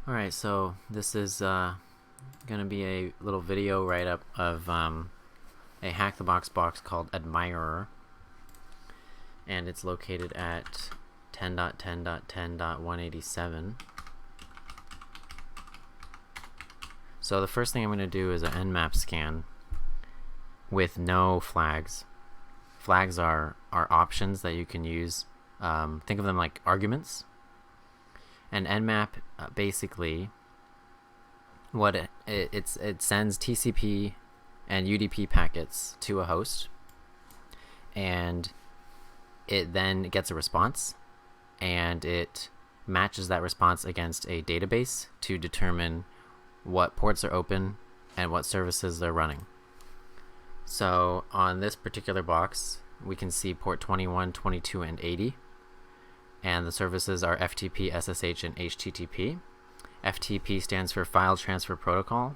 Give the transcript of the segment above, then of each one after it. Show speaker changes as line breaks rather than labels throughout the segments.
Alright, so this is going to be a little video write-up of a HackTheBox box called Admirer, and it's located at 10.10.10.187. So the first thing I'm going to do is an nmap scan with no flags. Flags are options that you can use. Think of them like arguments. And nmap basically what it sends TCP and UDP packets to a host, and it then gets a response, and it matches that response against a database to determine what ports are open and what services they're running. So on this particular box, we can see port 21, 22, and 80. And the services are FTP, SSH, and HTTP. FTP stands for File Transfer Protocol,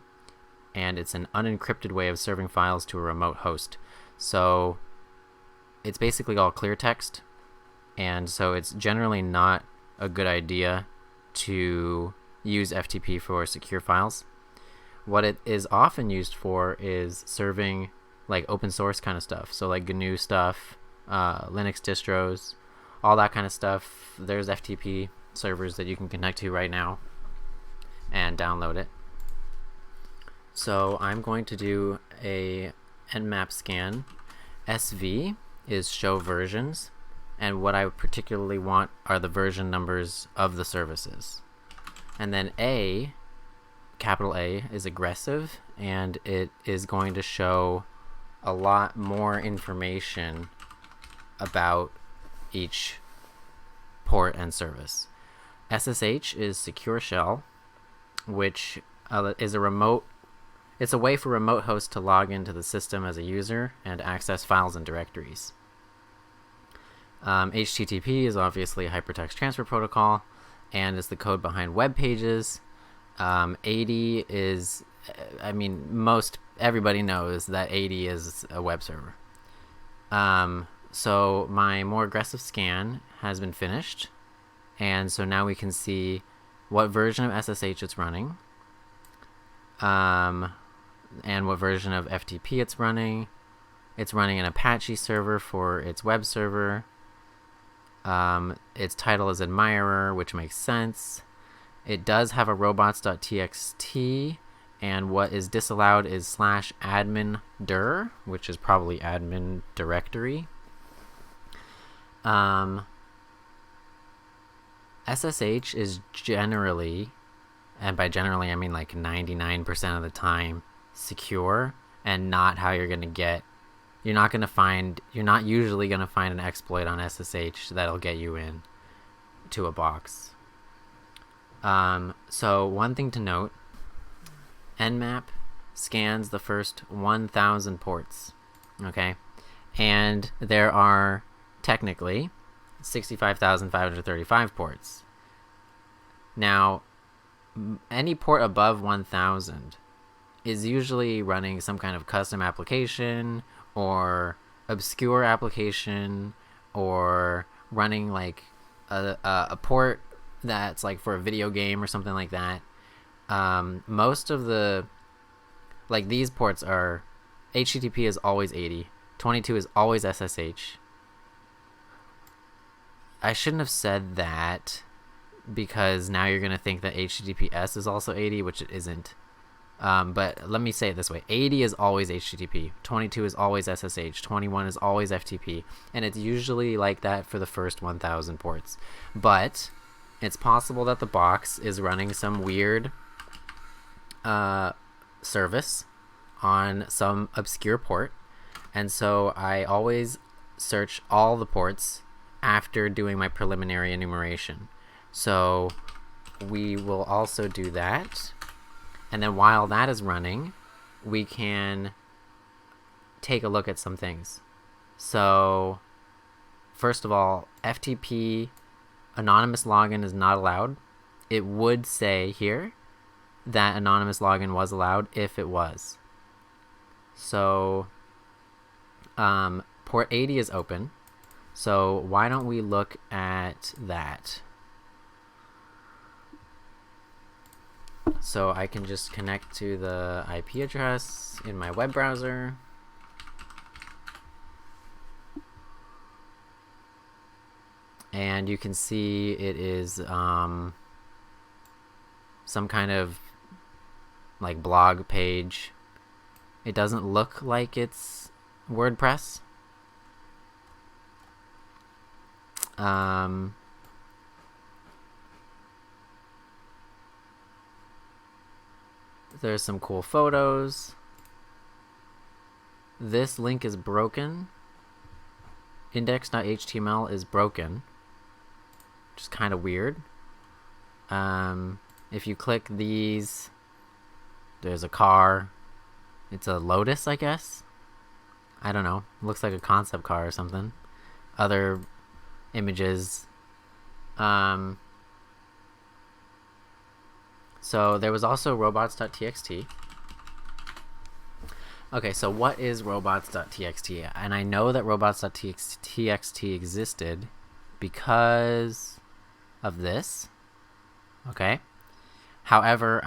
and it's an unencrypted way of serving files to a remote host. So it's basically all clear text, and so it's generally not a good idea to use FTP for secure files. What it is often used for is serving like open source kind of stuff, so like GNU stuff, Linux distros, all that kind of stuff. There's FTP servers that you can connect to right now and download it. So I'm going to do a nmap scan. SV is show versions, and what I particularly want are the version numbers of the services. And then A, capital A, is aggressive, and it is going to show a lot more information about each port and service. SSH is secure shell, which is a remote. It's a way for remote hosts to log into the system as a user and access files and directories. HTTP is obviously a hypertext transfer protocol, and is the code behind web pages. 80 is, everybody knows that 80 is a web server. So my more aggressive scan has been finished, and so now we can see what version of SSH it's running, and what version of FTP it's running. It's running an Apache server for its web server. Its title is Admirer, which makes sense. It does have a robots.txt, and what is disallowed is /admin dir, which is probably admin directory. SSH is generally, and by generally I mean like 99% of the time, secure, and not how you're going to get. You're not usually going to find an exploit on SSH that'll get you in to a box. So one thing to note, nmap scans the first 1,000 ports, okay? And there are technically 65,535 ports. Now, any port above 1,000 is usually running some kind of custom application or obscure application, or running like a port that's like for a video game or something like that. Most of the, like, these ports are, HTTP is always 80, 22 is always SSH. I shouldn't have said that, because now you're going to think that HTTPS is also 80, which it isn't. But let me say it this way. 80 is always HTTP, 22 is always SSH, 21 is always FTP, and it's usually like that for the first 1,000 ports. But it's possible that the box is running some weird service on some obscure port, and so I always search all the ports after doing my preliminary enumeration. So we will also do that, and then while that is running, we can take a look at some things. So first of all, FTP anonymous login is not allowed. It would say here that anonymous login was allowed if it was. So port 80 is open. So why don't we look at that? So I can just connect to the IP address in my web browser. And you can see it is some kind of like blog page. It doesn't look like it's WordPress. There's some cool photos. This link is broken. Index.html is broken, which is kind of weird. If you click these, there's a car. It's a Lotus, I guess. I don't know. Looks like a concept car or something. Other images. So there was also robots.txt. Okay, so what is robots.txt? And I know that robots.txt existed because of this. Okay. However,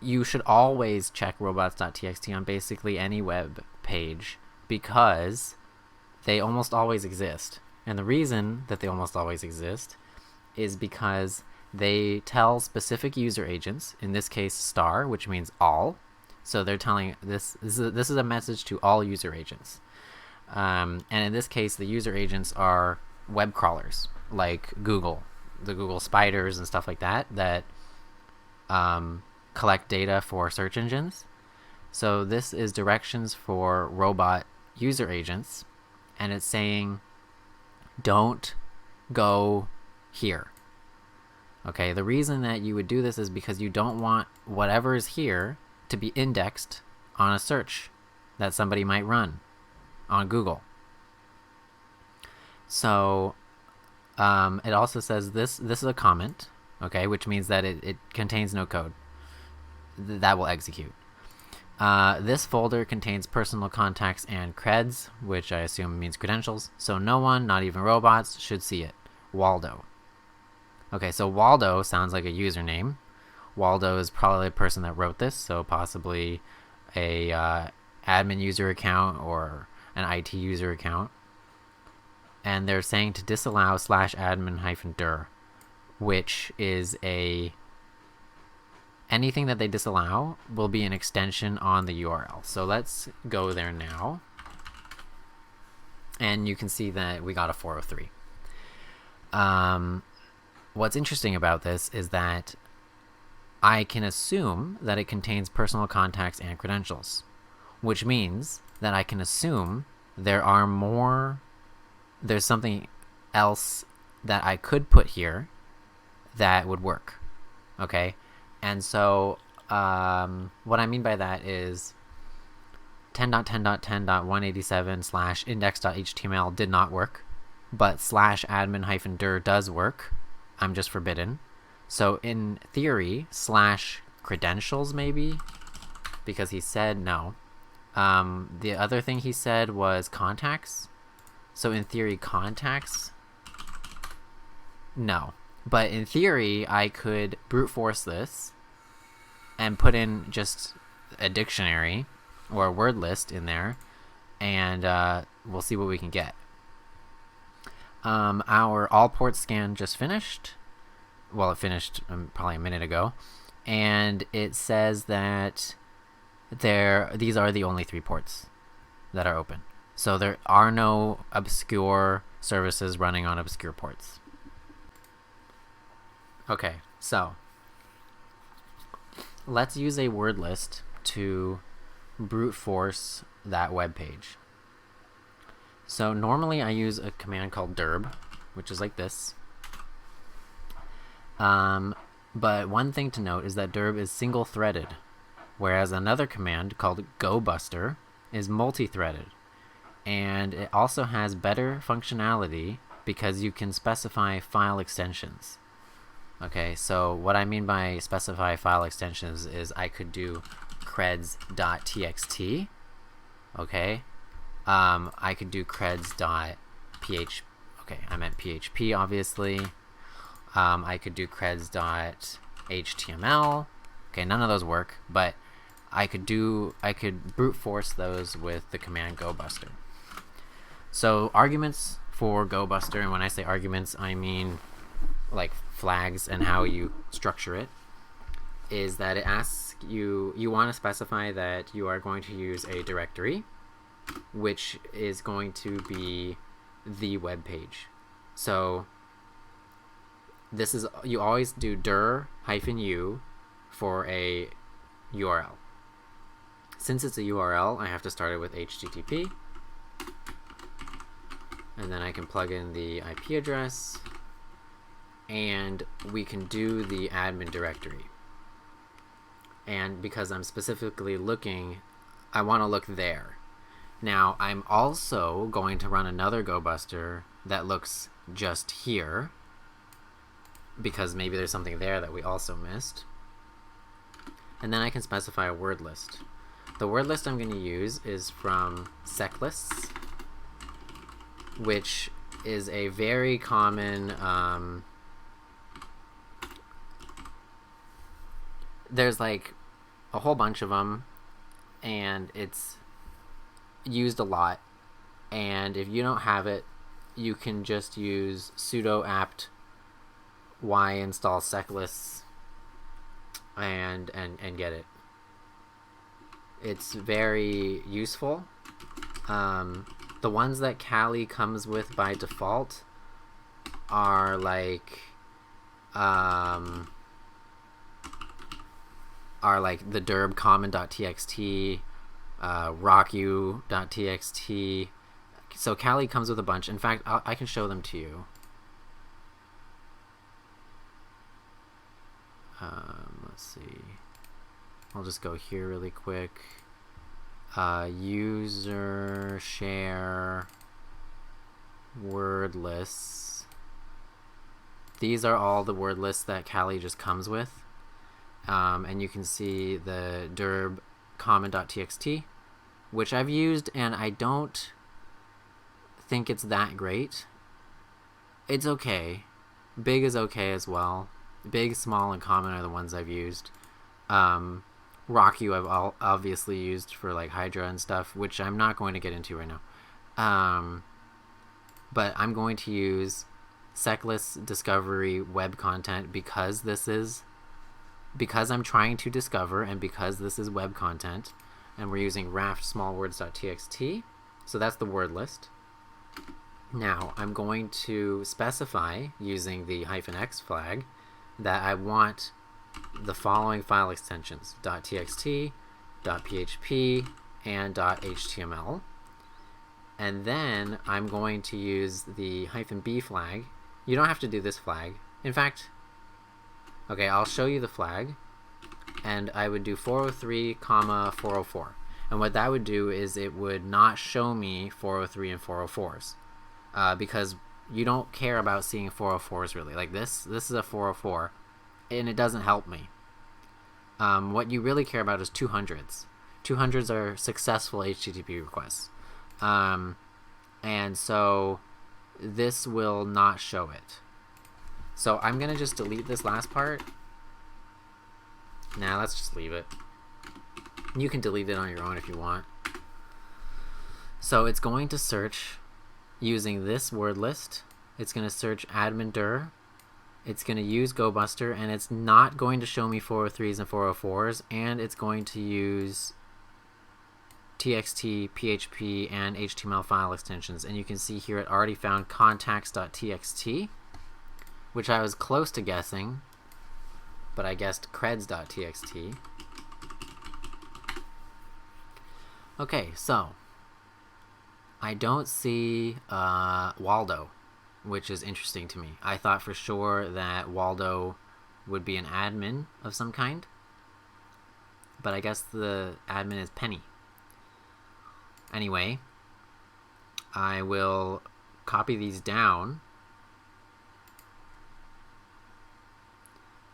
you should always check robots.txt on basically any web page because they almost always exist. And the reason that they almost always exist is because they tell specific user agents, in this case star, which means all. So they're telling this is a message to all user agents. And in this case, the user agents are web crawlers like Google, the Google spiders and stuff like that collect data for search engines. So this is directions for robot user agents, and it's saying don't go here. Okay, the reason that you would do this is because you don't want whatever is here to be indexed on a search that somebody might run on Google. So it also says this is a comment, okay, which means that it contains no code that will execute. This folder contains personal contacts and creds, which I assume means credentials, so no one, not even robots, should see it. Waldo. Okay, so Waldo sounds like a username. Waldo is probably the person that wrote this, so possibly a admin user account or an IT user account. And they're saying to disallow /admin-dir, which is anything that they disallow will be an extension on the URL. So let's go there now. And you can see that we got a 403. What's interesting about this is that I can assume that it contains personal contacts and credentials, which means that I can assume there's something else that I could put here that would work. Okay, and so what I mean by that is 10.10.10.187/index.html did not work, but /admin-dir does work. I'm just forbidden. So in theory, /credentials maybe, because he said no. The other thing he said was contacts. So in theory, contacts, no. But in theory, I could brute force this and put in just a dictionary or a word list in there, and we'll see what we can get. Our all port scan just finished. Well, it finished probably a minute ago, and it says that these are the only 3 ports that are open. So there are no obscure services running on obscure ports. Okay, so let's use a word list to brute force that web page. So normally I use a command called dirb, which is like this. But one thing to note is that dirb is single-threaded, whereas another command called gobuster is multi-threaded. And it also has better functionality because you can specify file extensions. Okay, so what I mean by specify file extensions is I could do creds.txt. Okay, I could do creds.php. Okay, I meant PHP, obviously. I could do creds.html. Okay, none of those work, but I could brute force those with the command GoBuster. So arguments for GoBuster, and when I say arguments, I mean like flags and how you structure it, is that it asks you want to specify that you are going to use a directory, which is going to be the web page. So this is, you always do dir-u for a URL. Since it's a URL, I have to start it with HTTP, and then I can plug in the IP address, and we can do the admin directory. And because I'm specifically looking, I want to look there. Now, I'm also going to run another GoBuster that looks just here, because maybe there's something there that we also missed. And then I can specify a word list. The word list I'm going to use is from seclists, which is a very common, there's like a whole bunch of them, and it's used a lot. And if you don't have it, you can just use sudo apt y install seclists and get it. It's very useful. The ones that Kali comes with by default are like the derb common.txt, rocku.txt. So Kali comes with a bunch. In fact, I can show them to you. Let's see. I'll just go here really quick. User share word lists. These are all the word lists that Kali just comes with. And you can see the derb common.txt, which I've used, and I don't think it's that great. It's okay. Big is okay as well. Big, small, and common are the ones I've used. Rocku I've obviously used for like Hydra and stuff, which I'm not going to get into right now. But I'm going to use seclist discovery web content because I'm trying to discover, and because this is web content, and we're using raft smallwords.txt. So that's the word list. Now I'm going to specify using the -x flag that I want the following file extensions: .txt, .php, and .html. And then I'm going to use the -b flag. You don't have to do this flag. In fact, okay, I'll show you the flag, and I would do 403, 404. And what that would do is it would not show me 403 and 404s, because you don't care about seeing 404s really. Like this is a 404, and it doesn't help me. What you really care about is 200s. 200s are successful HTTP requests. And so this will not show it. So I'm going to just delete this last part. Nah, let's just leave it. You can delete it on your own if you want. So it's going to search using this word list. It's going to search admin dir. It's going to use GoBuster, and it's not going to show me 403s and 404s, and it's going to use txt, php, and HTML file extensions. And you can see here it already found contacts.txt, which I was close to guessing, but I guessed creds.txt. Okay, so I don't see Waldo, which is interesting to me. I thought for sure that Waldo would be an admin of some kind, but I guess the admin is Penny. Anyway, I will copy these down.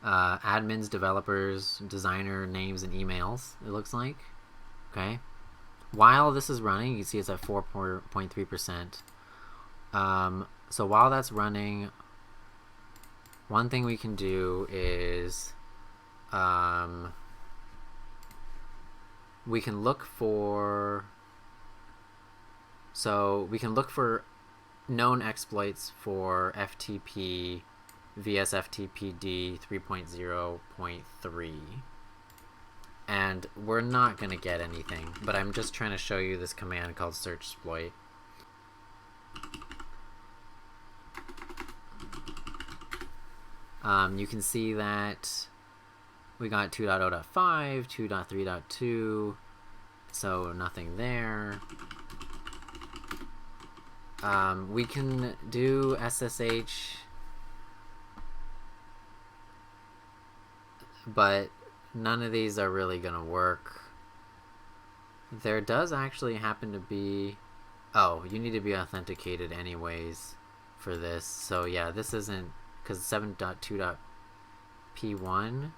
Admins, developers, designer, names, and emails, it looks like. Okay. While this is running, you can see it's at 4.3%. So while that's running, one thing we can do is we can look for known exploits for FTP VSFTPD 3.0.3, and we're not going to get anything, but I'm just trying to show you this command called search exploit. You can see that we got 2.0.5, 2.3.2, so nothing there. We can do SSH, but none of these are really going to work. There does actually happen to be... Oh, you need to be authenticated anyways for this. So yeah, this isn't... Because 7.2.p1...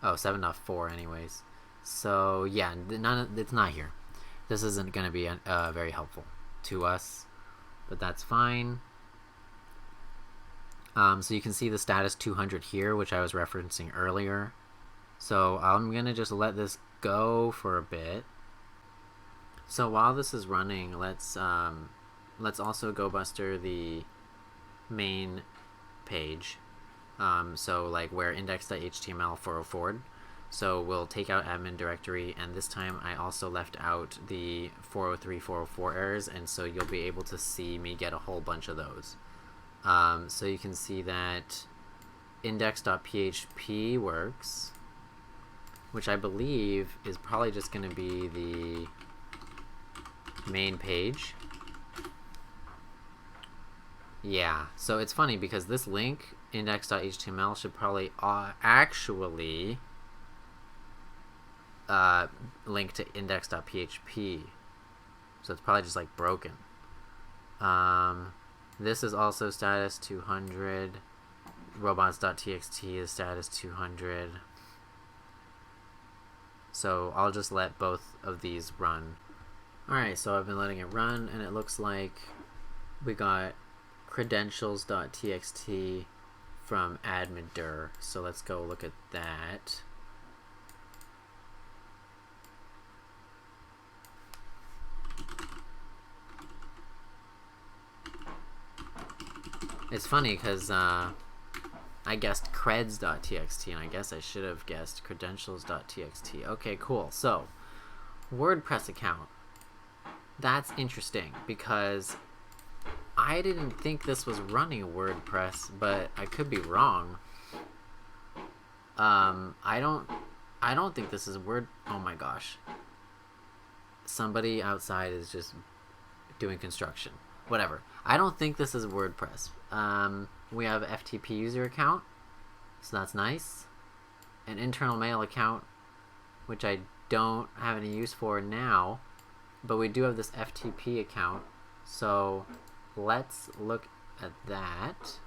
Oh, 7.4 anyways. So yeah, it's not here. This isn't going to be very helpful to us, but that's fine. So you can see the status 200 here, which I was referencing earlier. So I'm going to just let this go for a bit. So while this is running, let's also go buster the main page. So like where index.html 404. So we'll take out admin directory, and this time I also left out the 403, 404 errors, and so you'll be able to see me get a whole bunch of those. So you can see that index.php works, which I believe is probably just going to be the main page. Yeah, so it's funny because this link, index.html, should probably actually link to index.php. So it's probably just like broken. This is also status 200. Robots.txt is status 200. So I'll just let both of these run. Alright, so I've been letting it run, and it looks like we got credentials.txt from Admirer. So let's go look at that. It's funny because I guessed creds.txt, and I guess I should have guessed credentials.txt. Okay, cool. So, WordPress account. That's interesting because I didn't think this was running WordPress, but I could be wrong. I don't think this is oh my gosh. Somebody outside is just doing construction. Whatever. I don't think this is WordPress. We have FTP user account, so that's nice. An internal mail account, which I don't have any use for now, but we do have this FTP account, so let's look at that.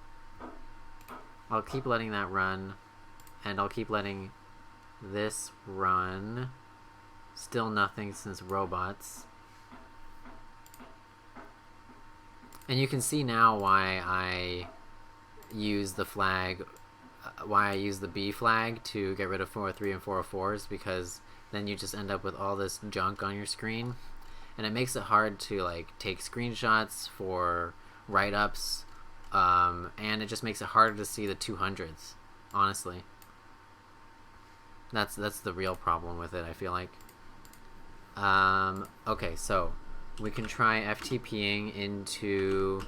I'll keep letting that run, and I'll keep letting this run. Still nothing since robots. And you can see now why I use the flag, why I use the B flag to get rid of 403 and 404s, because then you just end up with all this junk on your screen. And it makes it hard to like take screenshots for write-ups, and it just makes it harder to see the 200s, honestly. That's the real problem with it, I feel like. Okay, so we can try FTPing into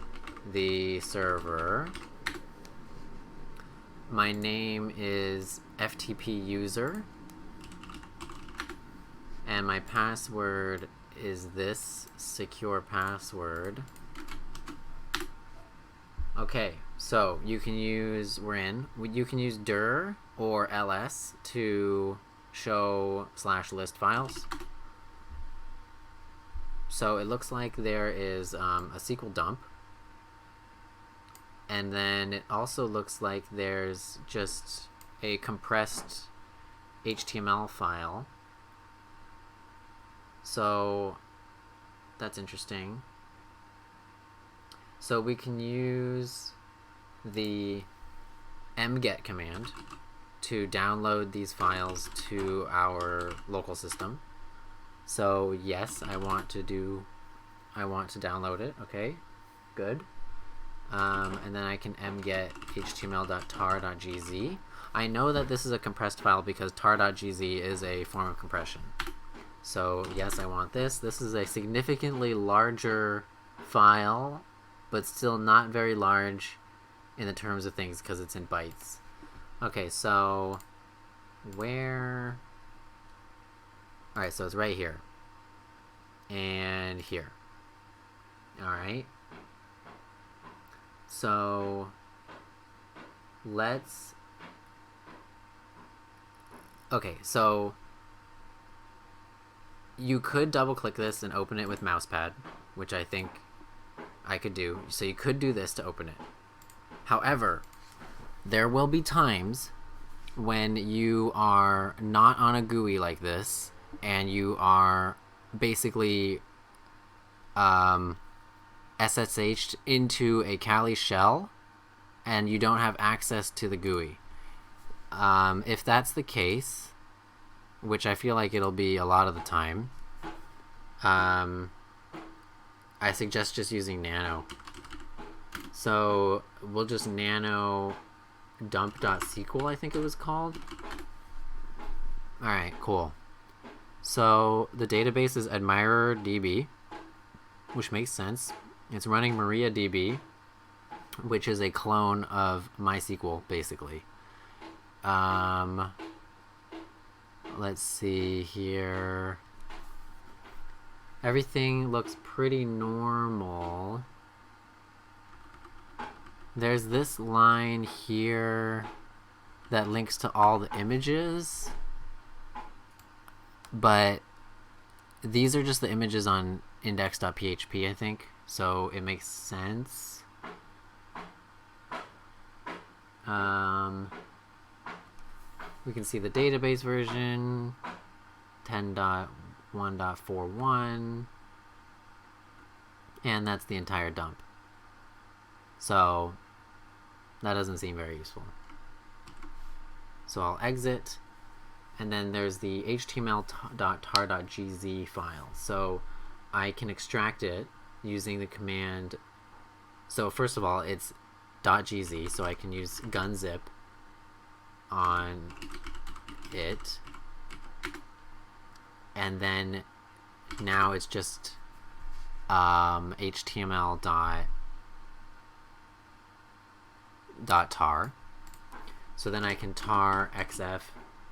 the server. My name is FTP user, and my password is this secure password. Okay, so you can use, you can use dir or ls to show /list files. So it looks like there is a SQL dump, and then it also looks like there's just a compressed HTML file. So that's interesting. So we can use the mget command to download these files to our local system. So yes, I want to download it. Okay, good. And then I can mget html.tar.gz. I know that this is a compressed file because tar.gz is a form of compression. So yes, I want this. This is a significantly larger file, but still not very large in the terms of things because it's in bytes. Okay, so where? Alright, so it's right here. And here. Alright. So let's... Okay, so you could double click this and open it with mousepad, which I think I could do. So you could do this to open it. However, there will be times when you are not on a GUI like this and you are basically SSH'd into a Kali shell and you don't have access to the GUI. If that's the case, which I feel like it'll be a lot of the time, I suggest just using nano. So we'll just nano dump.sql, I think it was called. Alright, cool. So the database is Admirer DB, which makes sense. It's running MariaDB, which is a clone of MySQL, basically. Let's see here. Everything looks pretty normal. There's this line here that links to all the images, but these are just the images on index.php, I think, so it makes sense. We can see the database version 10.1.41, and that's the entire dump. So that doesn't seem very useful. So I'll exit, and then there's the html.tar.gz file. So I can extract it using the command. So first of all, it's .gz, so I can use gunzip on it, and then now it's just html.tar. So then I can tar xf.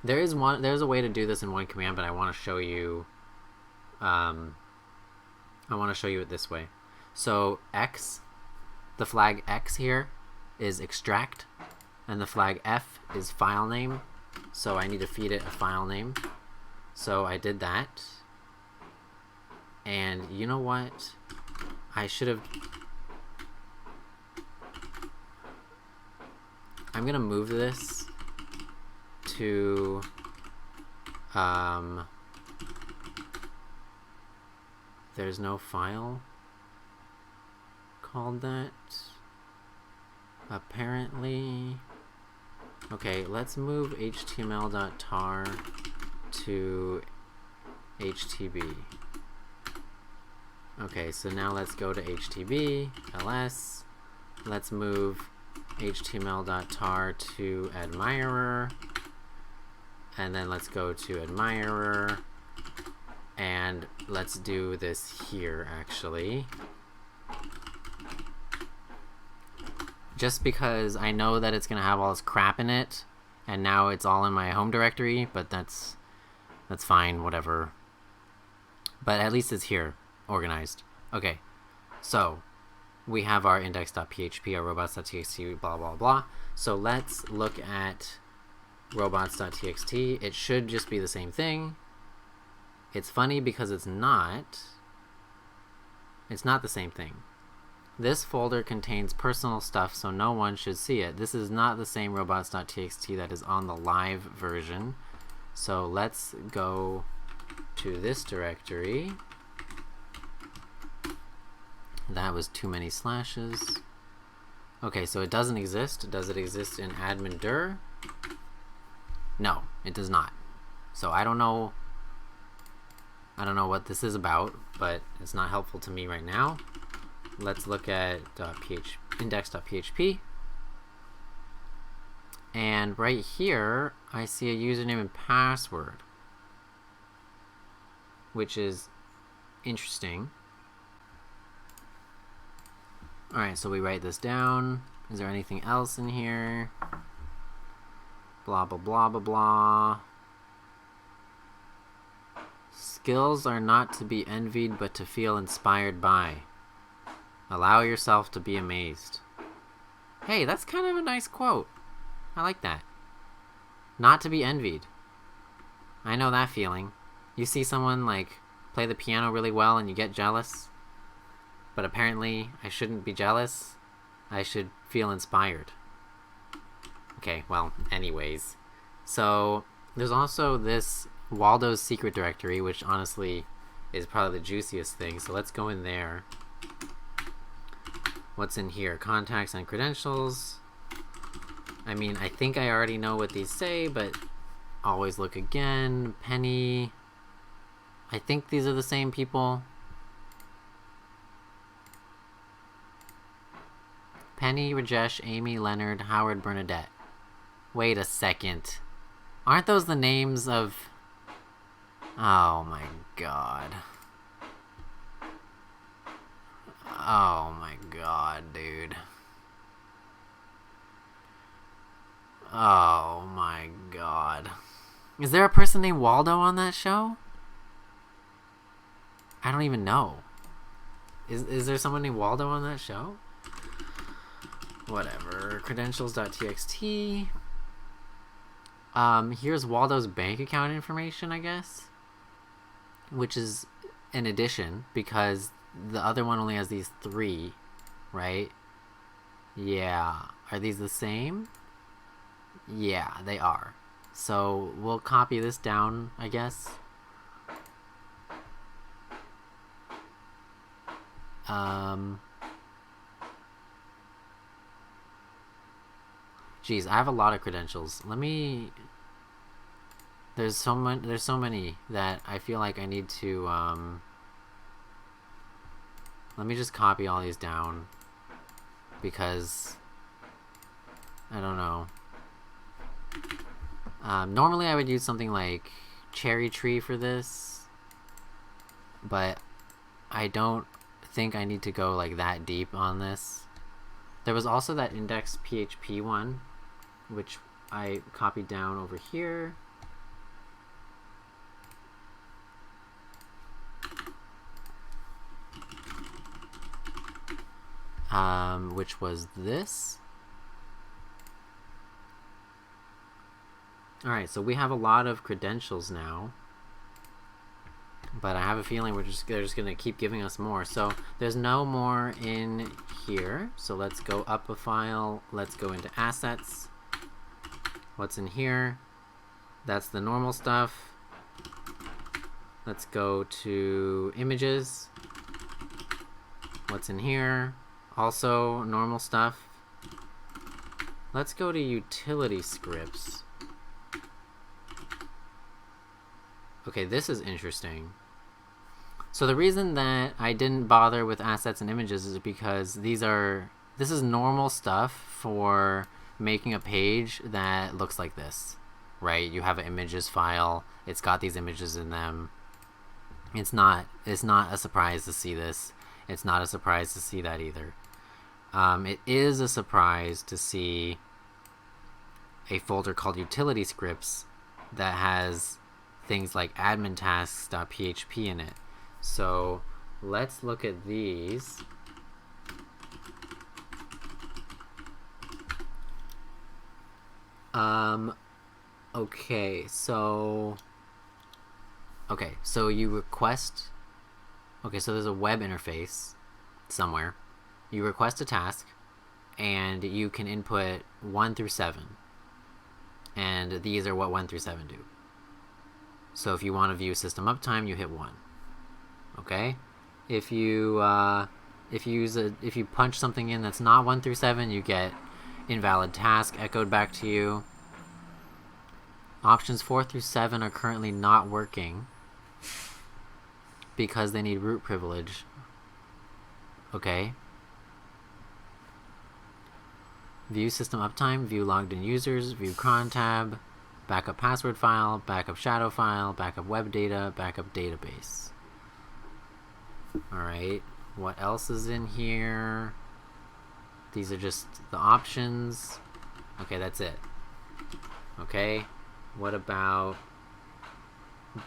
There's a way to do this in one command, but I want to show you it this way. So x, the flag x here is extract, and the flag f is file name. So I need to feed it a file name. So I did that. And you know what? I should have... I'm gonna move this to there's no file called that, apparently. Okay, let's move html.tar to HTB. Okay, so now let's go to HTB, ls. Let's move html.tar to Admirer. And then let's go to Admirer. And let's do this here, actually. Just because I know that it's going to have all this crap in it, and now it's all in my home directory, but that's fine, whatever. But at least it's here, organized. Okay, so we have our index.php, our robots.txt, blah, blah, blah. So let's look at robots.txt. It should just be the same thing. It's funny because it's not the same thing. This folder contains personal stuff, so no one should see it. This is not the same robots.txt that is on the live version. So let's go to this directory. That was too many slashes. Okay, so it doesn't exist. Does it exist in admin dir? No, it does not. So I don't know what this is about, but it's not helpful to me right now. Let's look at index.php. And right here, I see a username and password, which is interesting. Alright, so we write this down. Is there anything else in here? Blah, blah, blah, blah, blah. Skills are not to be envied, but to feel inspired by. Allow yourself to be amazed. Hey, that's kind of a nice quote. I like that. Not to be envied. I know that feeling. You see someone like play the piano really well and you get jealous. But apparently I shouldn't be jealous. I should feel inspired. Okay, well, anyways. So there's also this Waldo's secret directory, which honestly is probably the juiciest thing. So let's go in there. What's in here? Contacts and credentials. I mean, I think I already know what these say, but always look again. Penny. I think these are the same people. Penny, Rajesh, Amy, Leonard, Howard, Bernadette. Wait a second. Aren't those the names of... Oh my god. Oh my god, dude. Oh my god. Is there a person named Waldo on that show? I don't even know. Is there someone named Waldo on that show? Whatever. Credentials.txt. Here's Waldo's bank account information, I guess. Which is an addition, because the other one only has these 3, right? Yeah. Are these the same? Yeah, they are. So we'll copy this down, I guess. Geez, I have a lot of credentials. Let me... There's so many that I feel like I need to, let me just copy all these down, because I don't know. Normally I would use something like Cherry Tree for this, but I don't think I need to go like that deep on this. There was also that index PHP one, which I copied down over here. Which was this. Alright, so we have a lot of credentials now, but I have a feeling they're just gonna keep giving us more. So there's no more in here, so let's go up a file. Let's go into assets. What's in here? That's the normal stuff. Let's go to images. What's in here? Also normal stuff. Let's go to utility scripts. Okay, this is interesting. So the reason that I didn't bother with assets and images is because this is normal stuff for making a page that looks like this, right? You have an images file. It's got these images in them. It's not a surprise to see this. It's not a surprise to see that either. It is a surprise to see a folder called utility scripts that has things like admin tasks.php in it. So let's look at these. Okay, so you request, so there's a web interface somewhere. You request a task, and you can input 1 through 7. And these are what 1 through 7 do. So if you want to view system uptime, you hit 1. Okay? If you punch something in that's not 1 through 7, you get invalid task echoed back to you. Options 4 through 7 are currently not working because they need root privilege. Okay. View system uptime, view logged in users, view cron tab, backup password file, backup shadow file, backup web data, backup database. Alright, what else is in here? These are just the options. Okay, that's it. Okay, what about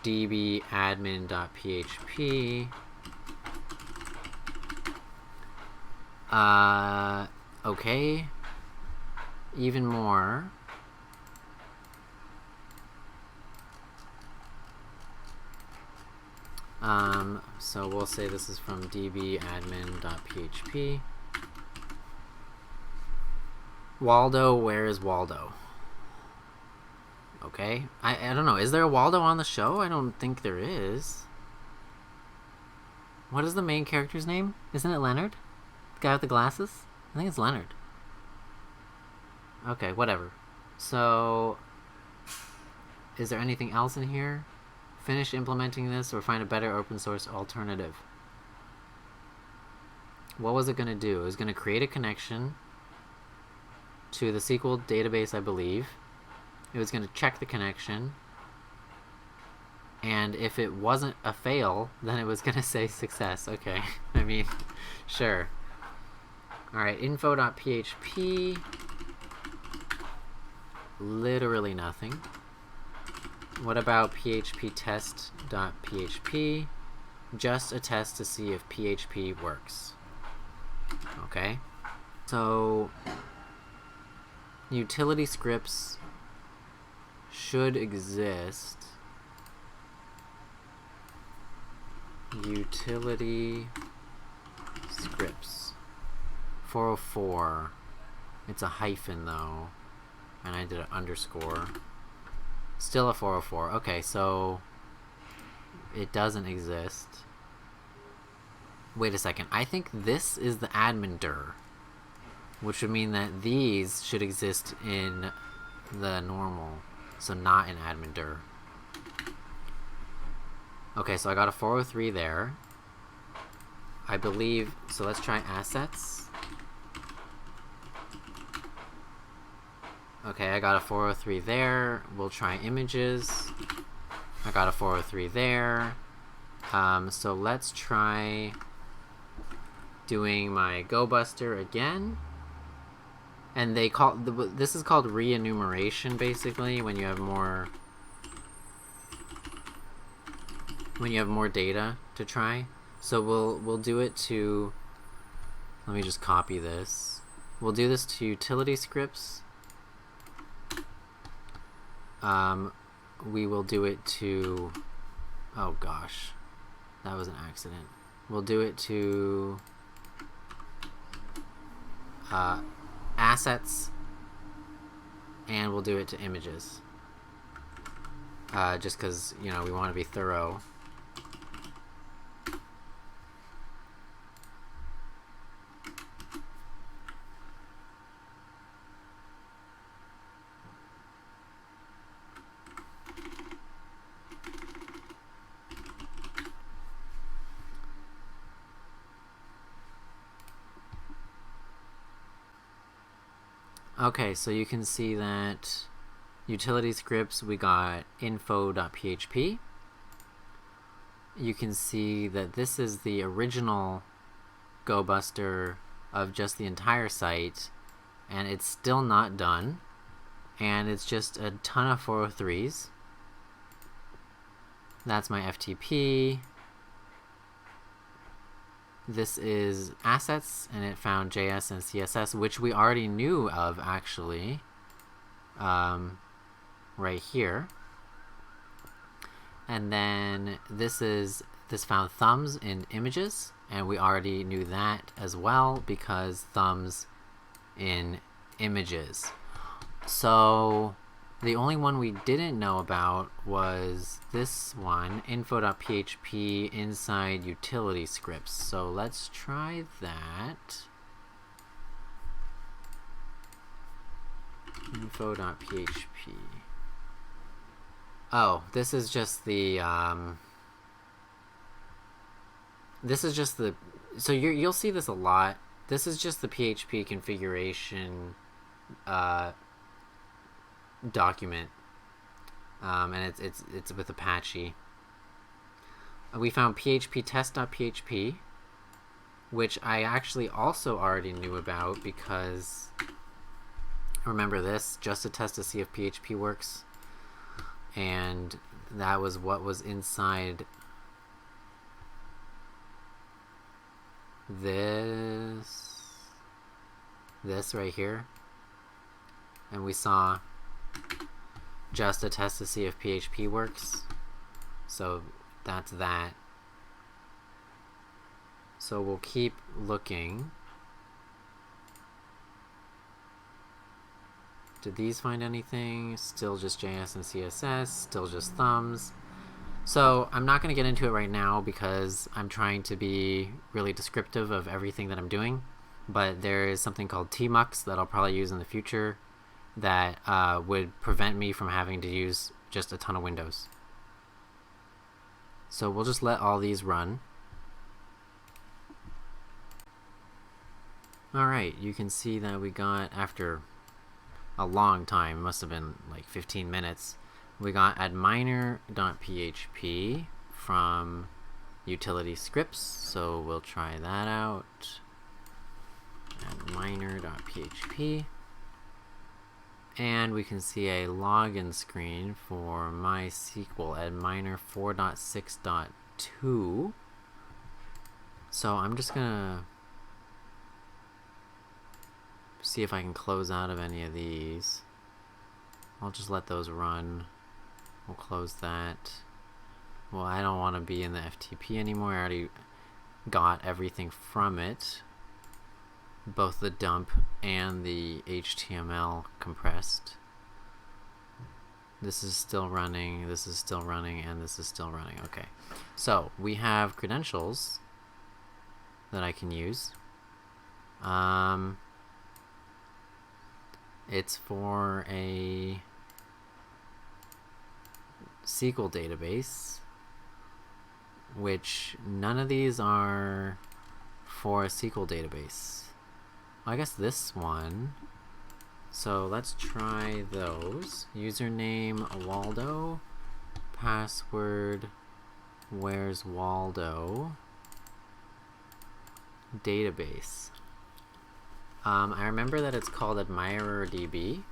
dbadmin.php? Okay. Even more. So we'll say this is from dbadmin.php. Waldo, where is Waldo? Okay. I don't know. Is there a Waldo on the show? I don't think there is. What is the main character's name? Isn't it Leonard? The guy with the glasses? I think it's Leonard. Okay, whatever. So, is there anything else in here? Finish implementing this or find a better open source alternative. What was it going to do? It was going to create a connection to the SQL database, I believe. It was going to check the connection. And if it wasn't a fail, then it was going to say success. Okay. I mean, sure. Alright, info.php. Literally nothing. What about phptest.php? Just a test to see if PHP works. Okay. So, utility scripts should exist. Utility scripts. 404. It's a hyphen though. And I did an underscore. Still a 404. Okay, so it doesn't exist. Wait a second. I think this is the admin dir, which would mean that these should exist in the normal, so not in admin dir. Okay, so I got a 403 there. I believe, so let's try assets. Okay, I got a 403 there. We'll try images. I got a 403 there. So let's try doing my GoBuster again. And they call this is called re-enumeration, basically, when you have more data to try. So we'll do it to, let me just copy this. We'll do this to utility scripts. We will do it to, oh gosh, that was an accident. We'll do it to assets, and we'll do it to images. Just because, you know, we want to be thorough. Okay, so you can see that utility scripts, we got info.php. You can see that this is the original GoBuster of just the entire site, and it's still not done, and it's just a ton of 403s. That's my FTP. This is assets, and it found JS and CSS, which we already knew of, actually, right here. And then this found thumbs in images, and we already knew that as well because thumbs in images. So the only one we didn't know about was this one, info.php inside utility scripts. So let's try that. Info.php. Oh, this is just the so you'll see this a lot. This is just the PHP configuration document, and it's with Apache. We found php test.php, which I actually also already knew about because remember this, just to test to see if PHP works, and that was what was inside this right here, and we saw just to test to see if PHP works, so that's that. So we'll keep looking. Did these find anything? Still just JS and CSS, still just thumbs. So I'm not going to get into it right now because I'm trying to be really descriptive of everything that I'm doing, but there is something called tmux that I'll probably use in the future that would prevent me from having to use just a ton of windows. So we'll just let all these run. Alright, you can see that we got, after a long time, it must have been like 15 minutes, we got adminer.php from utility scripts, so we'll try that out. Adminer.php, and we can see a login screen for MySQL Adminer 4.6.2. So I'm just gonna see if I can close out of any of these. I'll just let those run. We'll close that. Well, I don't want to be in the FTP anymore. I already got everything from it, both the dump and the HTML compressed. This is still running, this is still running, and this is still running. Okay, so we have credentials that I can use. It's for a SQL database, which none of these are for a SQL database. Well, I guess this one. So let's try those. Username Waldo, password where's Waldo, database. I remember that it's called Admirer DB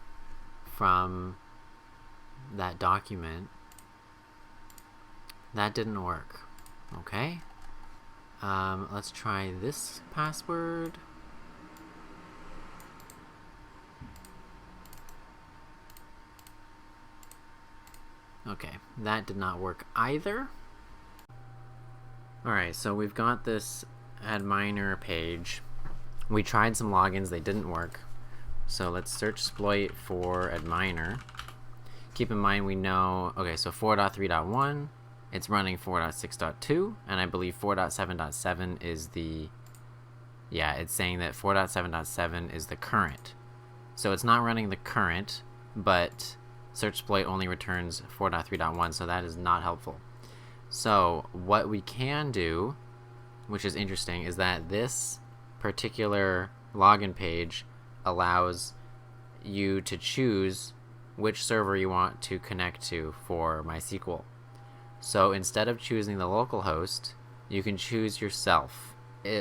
from that document. That didn't work. Okay. Let's try this password. Okay, that did not work either. Alright, so we've got this Adminer page. We tried some logins, they didn't work. So let's search exploit for Adminer. Keep in mind we know, okay, so 4.3.1, it's running 4.6.2, and I believe 4.7.7 is the, yeah, it's saying that 4.7.7 is the current. So it's not running the current, but search exploit only returns 4.3.1, so that is not helpful. So what we can do, which is interesting, is that this particular login page allows you to choose which server you want to connect to for MySQL. So instead of choosing the local host, you can choose yourself.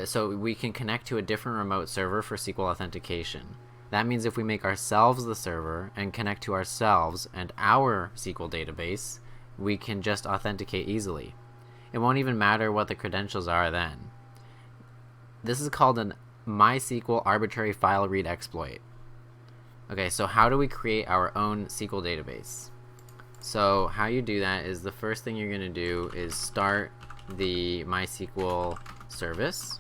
So we can connect to a different remote server for SQL authentication. That means if we make ourselves the server and connect to ourselves and our SQL database, we can just authenticate easily. It won't even matter what the credentials are then. This is called an MySQL arbitrary file read exploit. Okay, so how do we create our own SQL database? So how you do that is the first thing you're going to do is start the MySQL service.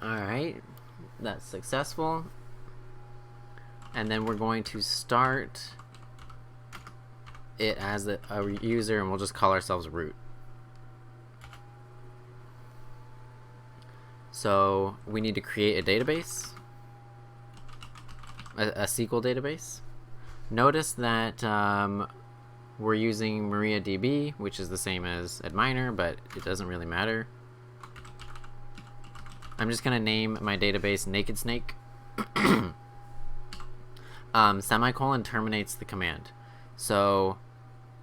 Alright, that's successful. And then we're going to start it as a user, and we'll just call ourselves root. So we need to create a database, a SQL database. Notice that we're using MariaDB, which is the same as Admirer, but it doesn't really matter. I'm just going to name my database Naked Snake. Semicolon terminates the command. So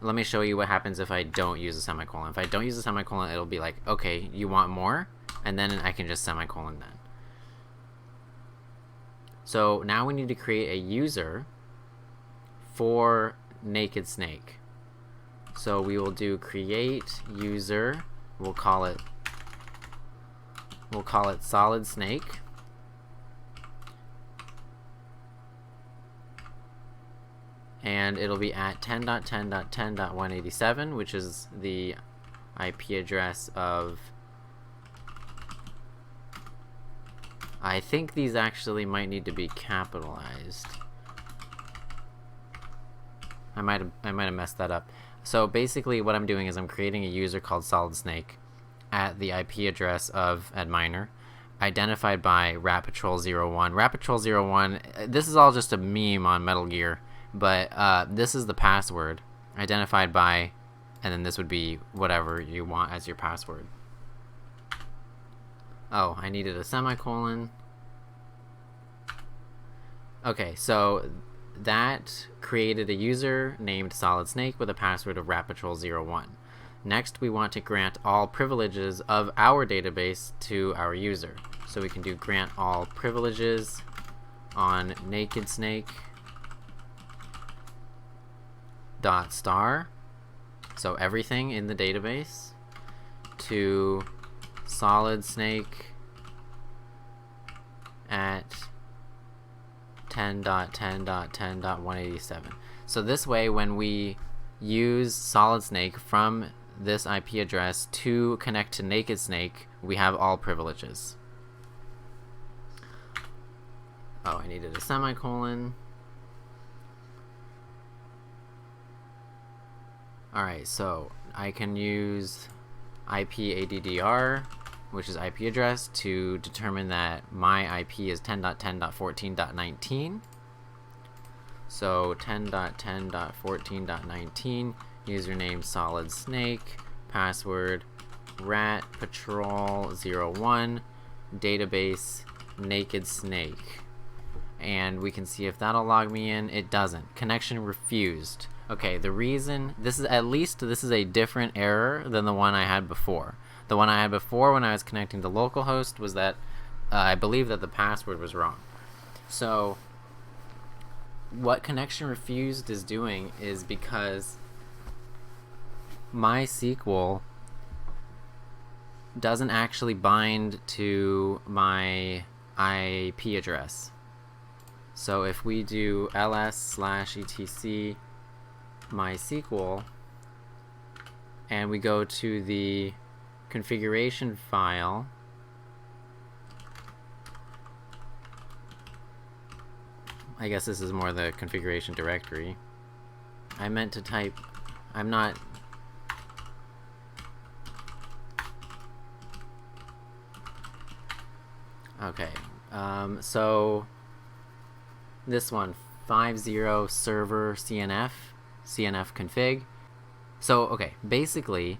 let me show you what happens if I don't use a semicolon. If I don't use a semicolon, it'll be like, okay, you want more? And then I can just semicolon that. So now we need to create a user for Naked Snake. So we will do create user. We'll call it Solid Snake. And it'll be at 10.10.10.187, which is the IP address of... I think these actually might need to be capitalized. I might have messed that up. So basically what I'm doing is I'm creating a user called Solid Snake at the IP address of Admirer, identified by Rat Patrol 01. Rat Patrol 01, this is all just a meme on Metal Gear, but this is the password, identified by, and then this would be whatever you want as your password. Oh, I needed a semicolon. Okay, so that created a user named Solid Snake with a password of Rat Patrol 01. Next, we want to grant all privileges of our database to our user. So we can do grant all privileges on Naked Snake dot star. So everything in the database to Solid Snake at 10.10.10.187. So this way, when we use Solid Snake from this IP address to connect to Naked Snake, we have all privileges. Oh, I needed a semicolon. Alright, so I can use IPADDR, which is IP address, to determine that my IP is 10.10.14.19. So 10.10.14.19, username Solid Snake, password Rat Patrol 01, database Naked Snake. And we can see if that'll log me in. It doesn't. Connection refused. Okay, the reason, this is a different error than the one I had before. The one I had before when I was connecting to localhost was that I believe that the password was wrong. So what connection refused is doing is because MySQL doesn't actually bind to my IP address. So if we do ls/etc MySQL and we go to the configuration file, I guess this is more the configuration directory. I meant to type, I'm not, okay, so this one, 50 server CNF config. So okay, basically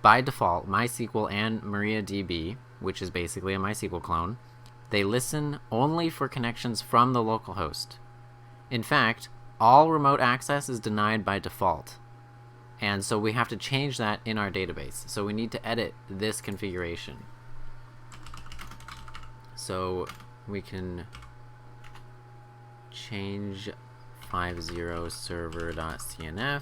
by default MySQL and MariaDB, which is basically a MySQL clone, they listen only for connections from the localhost. In fact, all remote access is denied by default, and so we have to change that in our database. So we need to edit this configuration. So we can change 50server.cnf.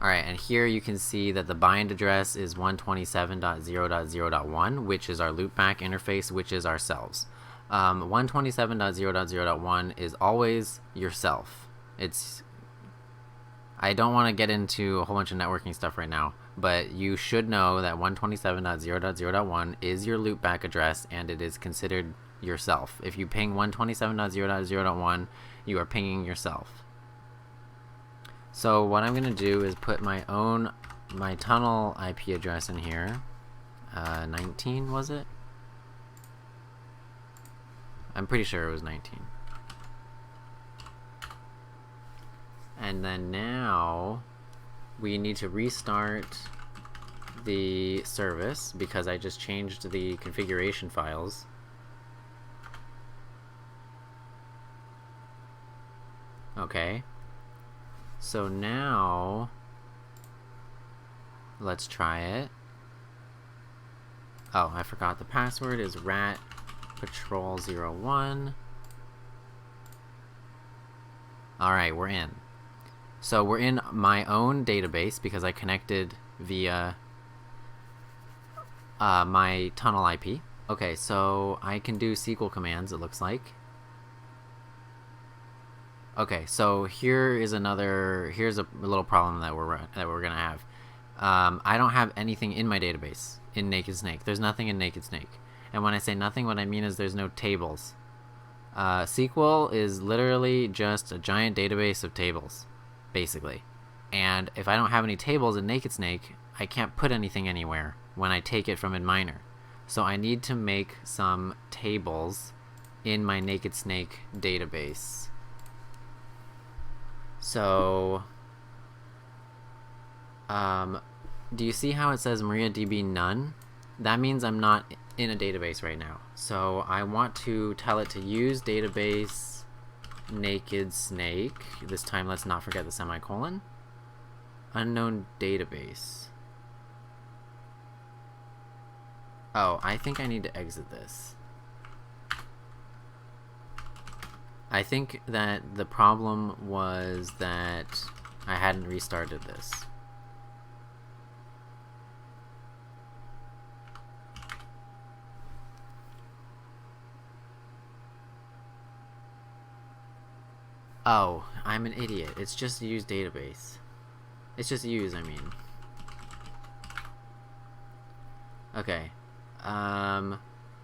Alright, and here you can see that the bind address is 127.0.0.1, which is our loopback interface, which is ourselves. 127.0.0.1 is always yourself. I don't want to get into a whole bunch of networking stuff right now, but you should know that 127.0.0.1 is your loopback address, and it is considered yourself. If you ping 127.0.0.1, you are pinging yourself. So what I'm going to do is put my tunnel IP address in here. 19, was it? I'm pretty sure it was 19. And then now we need to restart the service because I just changed the configuration files. Okay. So now let's try it. Oh, I forgot the password is ratpatrol01. Alright, we're in. So we're in my own database because I connected via my tunnel IP. Okay, so I can do SQL commands, it looks like. Okay, so here's a little problem that we're gonna have. I don't have anything in my database in Naked Snake. There's nothing in Naked Snake. And when I say nothing, what I mean is there's no tables. SQL is literally just a giant database of tables, basically. And if I don't have any tables in Naked Snake, I can't put anything anywhere when I take it from Admirer. So I need to make some tables in my Naked Snake database. So, do you see how it says MariaDB none? That means I'm not in a database right now. So I want to tell it to use database Naked Snake. This time let's not forget the semicolon. Unknown database. Oh, I think I need to exit this. I think that the problem was that I hadn't restarted this. Oh, I'm an idiot. It's just use database. It's just use, I mean. Okay.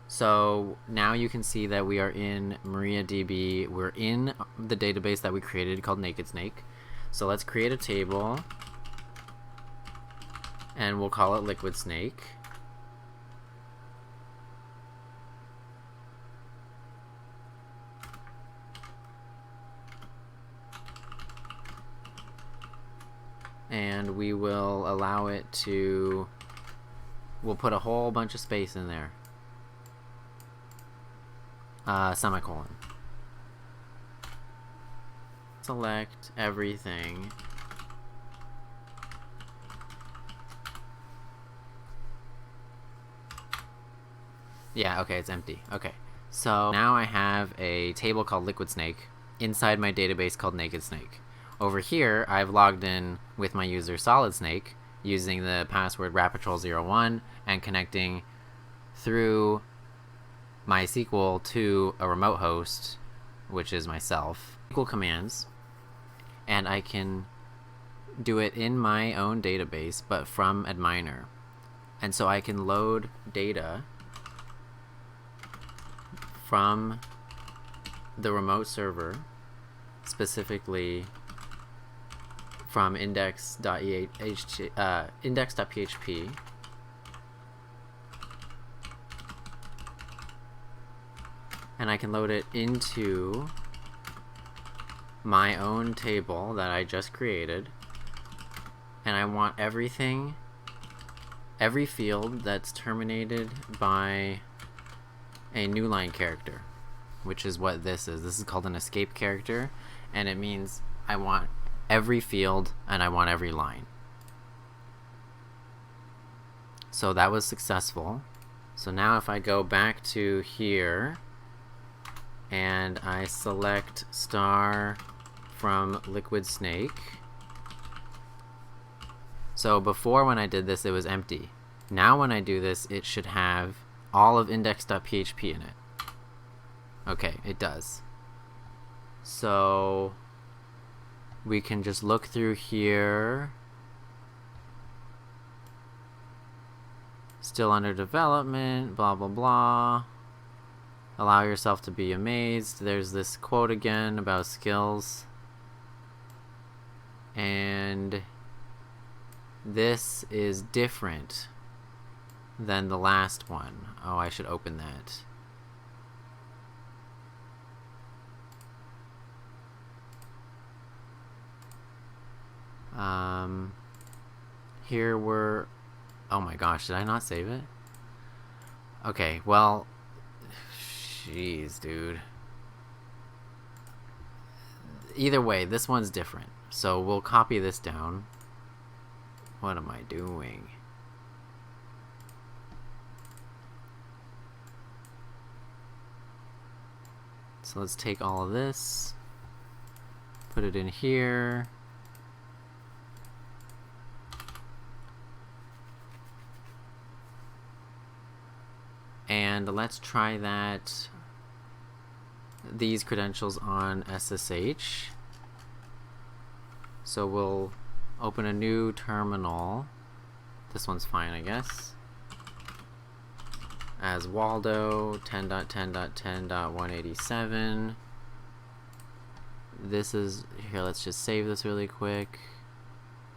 So now you can see that we are in MariaDB. We're in the database that we created called Naked Snake. So let's create a table and we'll call it Liquid Snake. And we will allow it to, we'll put a whole bunch of space in there. Semicolon. Select everything. Yeah, okay, it's empty. Okay. So now I have a table called Liquid Snake inside my database called Naked Snake. Over here, I've logged in with my user Solid Snake using the password ratpatrol01 and connecting through MySQL to a remote host, which is myself. SQL commands, and I can do it in my own database, but from Admirer. And so I can load data from the remote server, specifically from index.php. And I can load it into my own table that I just created. And I want everything, every field that's terminated by a new line character, which is what this is. This is called an escape character, and it means I want every field and I want every line. So that was successful. So now if I go back to here and I select star from Liquid Snake. So before, when I did this, it was empty. Now when I do this, it should have all of index.php in it. Okay, it does. So we can just look through here. Still under development, blah blah blah. Allow yourself to be amazed. There's this quote again about skills. And this is different. than the last one. Oh, I should open that. Here we're... Oh my gosh, did I not save it? Okay, well... Jeez, dude. Either way, this one's different. So we'll copy this down. What am I doing? So let's take all of this, put it in here. And let's try these credentials on SSH. So we'll open a new terminal. This one's fine, I guess. As Waldo 10.10.10.187. This is, here, let's just save this really quick.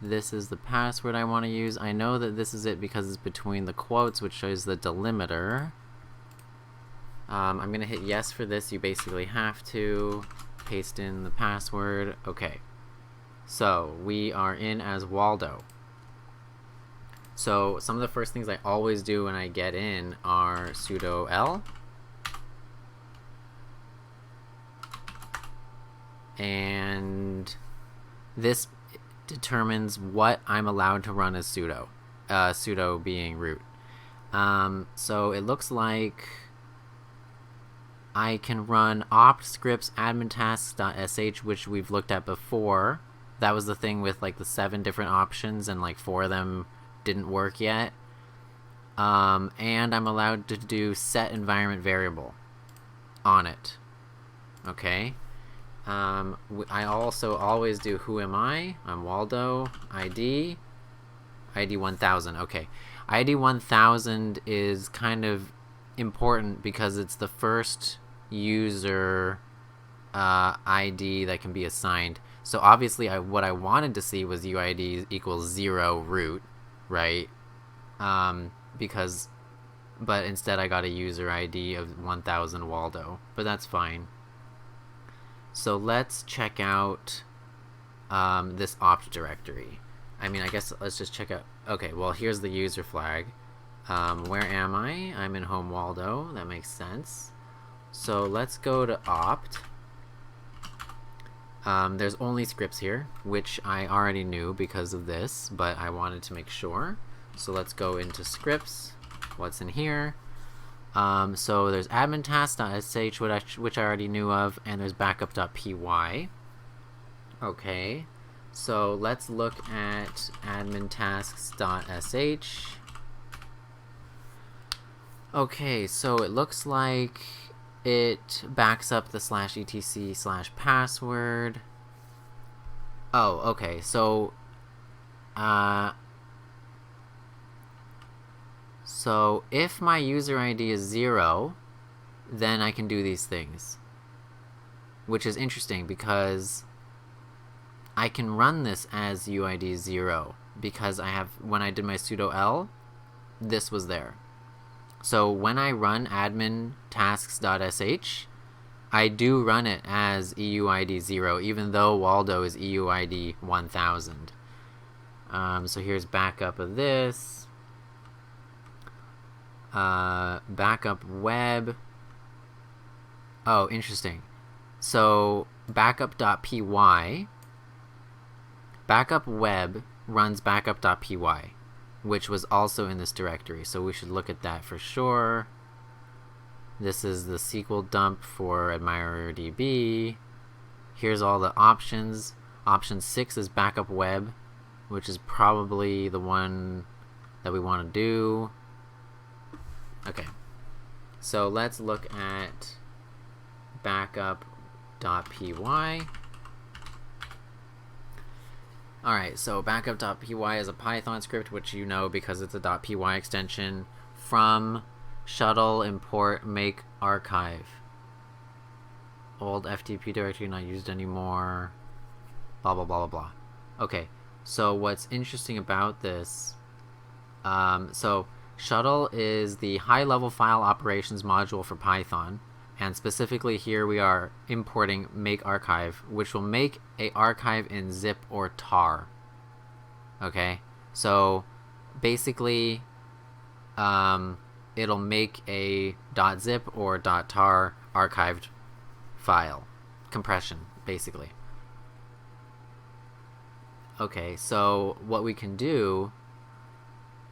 This is the password I want to use. I know that this is it because it's between the quotes, which shows the delimiter. I'm going to hit yes for this. You basically have to paste in the password. Okay. So we are in as Waldo. So some of the first things I always do when I get in are sudo l. And this determines what I'm allowed to run as sudo. Sudo being root. So it looks like I can run opt scripts admin tasks.sh, which we've looked at before. That was the thing with like the 7 different options and like 4 of them didn't work yet. And I'm allowed to do set environment variable on it. Okay. I also always do who am I? I'm Waldo. ID 1000. Okay. ID 1000 is kind of important because it's the first user ID that can be assigned. So obviously what I wanted to see was UID equals 0 root, right? But instead I got a user ID of 1000 Waldo, but that's fine. So let's check out this opt directory. I mean, I guess let's just check out. Okay, well, here's the user flag. Where am I? I'm in home Waldo. That makes sense. So let's go to opt. There's only scripts here, which I already knew because of this, but I wanted to make sure. So let's go into scripts. What's in here? So there's admin task.sh, which I already knew of, and there's backup.py. Okay, so let's look at admin tasks.sh. Okay, so it looks like it backs up the /etc/password. Oh, okay, so if my user ID is 0, then I can do these things, which is interesting because I can run this as UID 0 because when I did my sudo l, this was there. So when I run admin tasks.sh, I do run it as EUID 0, even though Waldo is EUID 1000. So here's backup of this. Backup web. Oh, interesting. So backup.py, backup web runs backup.py, which was also in this directory. So we should look at that for sure. This is the SQL dump for Admirer DB. Here's all the options. Option 6 is backup web, which is probably the one that we want to do. Okay, so let's look at backup.py. Alright, so backup.py is a Python script, which you know because it's a .py extension from shuttle import make archive. Old FTP directory not used anymore. Blah, blah, blah, blah, blah. Okay, so what's interesting about this, so Shuttle is the high-level file operations module for Python, and specifically here we are importing make archive, which will make a archive in zip or tar. Okay, so basically it'll make a .zip or .tar archived file compression, basically. Okay, so what we can do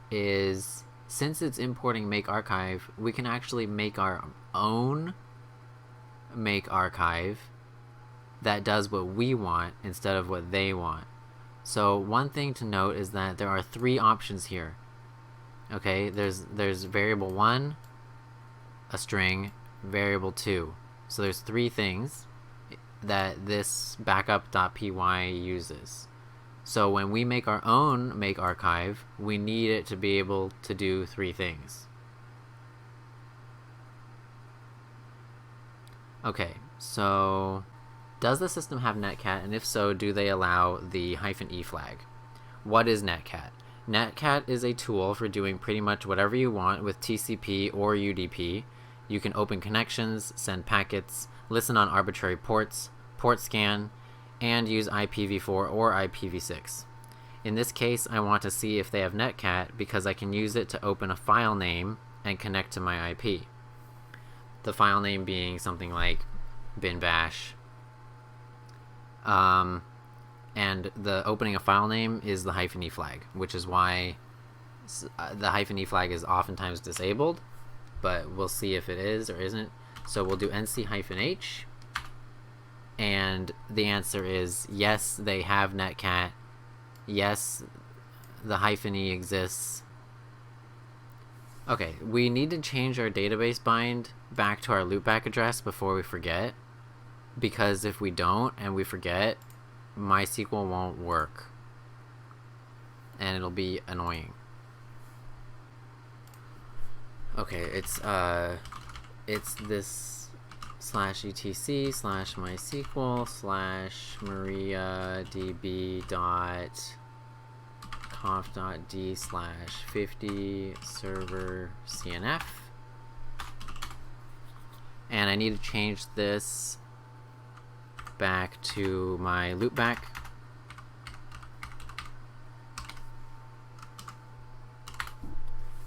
is, since it's importing make archive, we can actually make our own make archive that does what we want instead of what they want. So one thing to note is that there are 3 options here. Okay, there's variable 1, a string, variable 2. So there's 3 things that this backup.py uses. So when we make our own make archive, we need it to be able to do 3 things. Okay, so does the system have netcat, and if so, do they allow the -e flag? What is netcat? Netcat is a tool for doing pretty much whatever you want with TCP or UDP. You can open connections, send packets, listen on arbitrary ports, port scan, and use IPv4 or IPv6. In this case, I want to see if they have netcat because I can use it to open a file name and connect to my IP. The file name being something like bin bash. And the opening a file name is the -e flag, which is why the -e flag is oftentimes disabled, but we'll see if it is or isn't. So we'll do nc-h, and the answer is yes, they have netcat. Yes, the -e exists. Okay, we need to change our database bind back to our loopback address before we forget, because if we don't and we forget, MySQL won't work, and it'll be annoying. Okay, it's this /etc/mysql/mariadb.conf.d/50 server cnf, and I need to change this back to my loopback.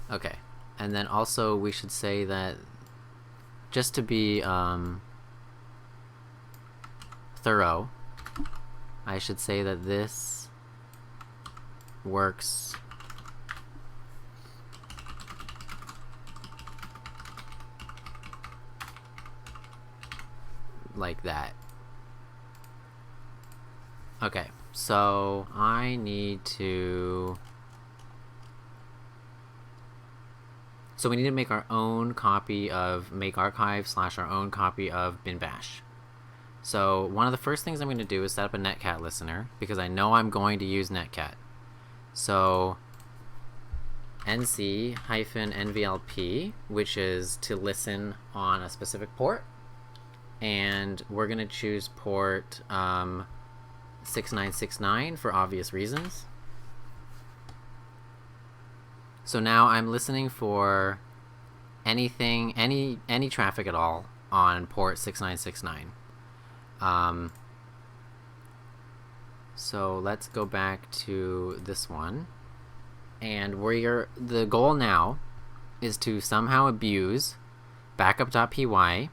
Okay, and then also we should say that, just to be thorough, I should say that this works like that. Okay, so I need to... So we need to make our own copy of make archive / our own copy of bin bash. So one of the first things I'm going to do is set up a netcat listener, because I know I'm going to use netcat. So nc-nvlp, which is to listen on a specific port, and we're going to choose port 6969 for obvious reasons. So now I'm listening for anything, any traffic at all on port 6969. So let's go back to this one, and the goal now is to somehow abuse backup.py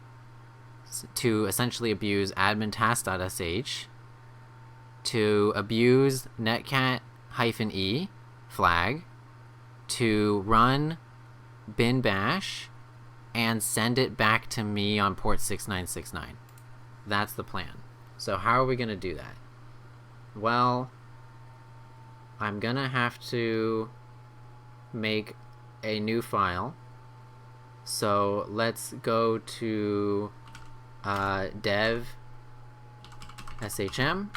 to essentially abuse admin-task.sh, to abuse netcat-e flag, to run bin bash and send it back to me on port 6969. That's the plan. So how are we going to do that? Well, I'm going to have to make a new file. So let's go to dev shm.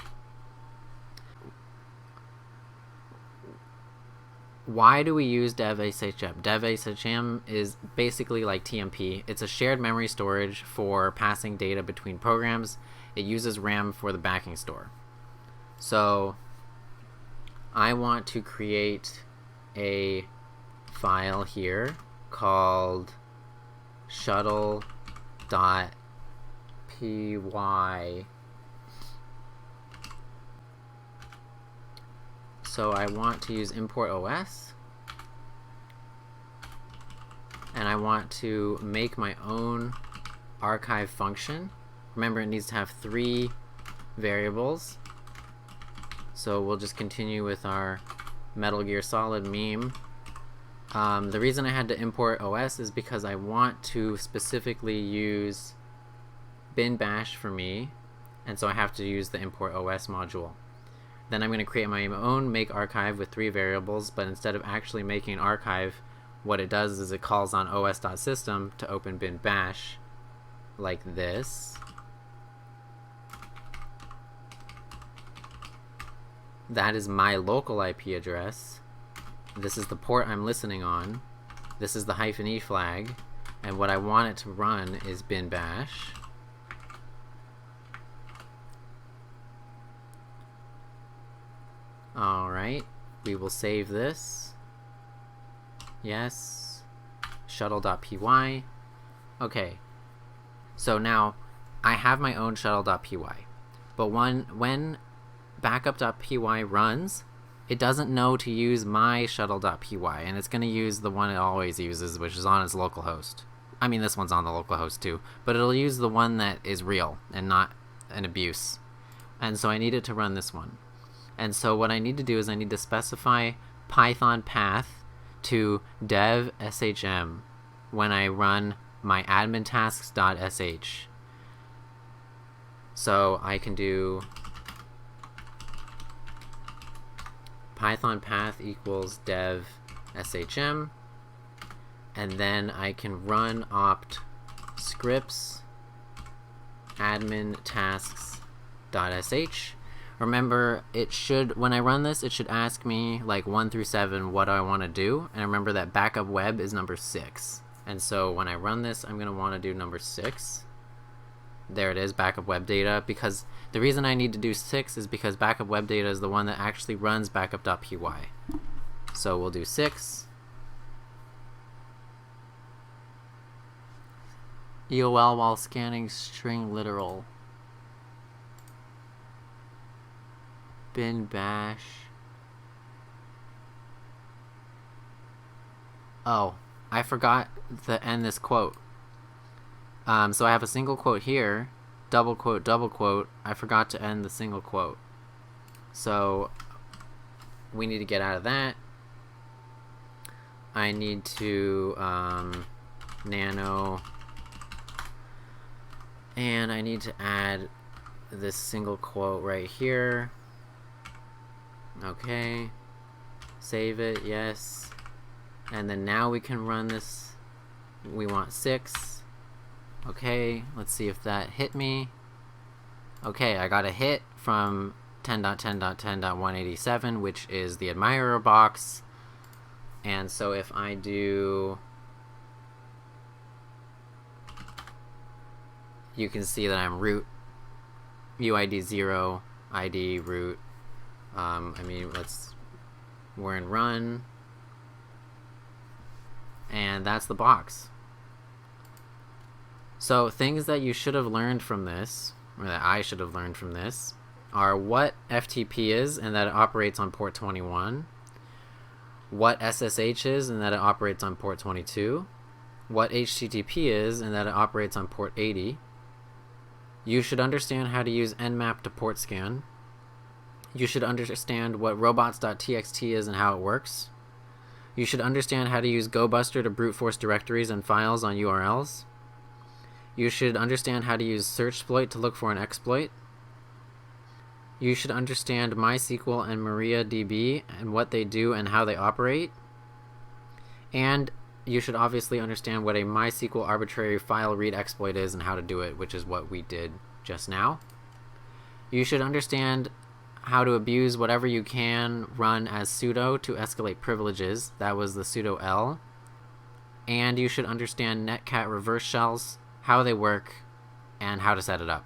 Why do we use dev shm? Dev shm is basically like TMP. It's a shared memory storage for passing data between programs. It uses RAM for the backing store. So I want to create a file here called shuttle.py. So I want to use import OS, and I want to make my own archive function. Remember, it needs to have 3 variables. So we'll just continue with our Metal Gear Solid meme. The reason I had to import OS is because I want to specifically use bin bash for me, and so I have to use the import OS module. Then I'm going to create my own make archive with 3 variables, but instead of actually making an archive, what it does is it calls on os.system to open bin bash like this. That is my local IP address. This is the port I'm listening on. This is the -e flag, and what I want it to run is bin bash. Alright, we will save this. Yes. Shuttle.py. Okay. So now I have my own shuttle.py. But when backup.py runs, it doesn't know to use my shuttle.py, and it's going to use the one it always uses, which is on its local host. I mean, this one's on the local host too, but it'll use the one that is real and not an abuse. And so I need it to run this one. And so what I need to do is I need to specify Python path to dev shm when I run my admin tasks.sh. So I can do Python path equals dev shm, and then I can run opt scripts admin tasks.sh. Remember, it should, when I run this, it should ask me like 1 through 7 what I want to do, and remember that backup web is number 6. And so when I run this, I'm going to want to do number 6. There it is, backup web data, because the reason I need to do 6 is because backup web data is the one that actually runs backup.py. So we'll do 6. EOL while scanning string literal. Bin bash. Oh, I forgot to end this quote. So I have a single quote here, double quote, double quote. I forgot to end the single quote. So we need to get out of that. I need to nano, and I need to add this single quote right here. Okay, save it, yes, and then now we can run this. We want 6. Okay, let's see if that hit me. Okay, I got a hit from 10.10.10.187, which is the Admirer box. And so if I do, you can see that I'm root, UID 0, ID root. I mean, we're in run, and that's the box. So things that you should have learned from this, or that I should have learned from this, are what FTP is and that it operates on port 21, what SSH is and that it operates on port 22, what HTTP is and that it operates on port 80. You should understand how to use nmap to port scan. You should understand what robots.txt is and how it works. You should understand how to use GoBuster to brute force directories and files on URLs. You should understand how to use searchsploit to look for an exploit. You should understand MySQL and MariaDB and what they do and how they operate. And you should obviously understand what a MySQL arbitrary file read exploit is and how to do it, which is what we did just now. You should understand how to abuse whatever you can run as sudo to escalate privileges. That was the sudo L. And you should understand netcat reverse shells, how they work, and how to set it up.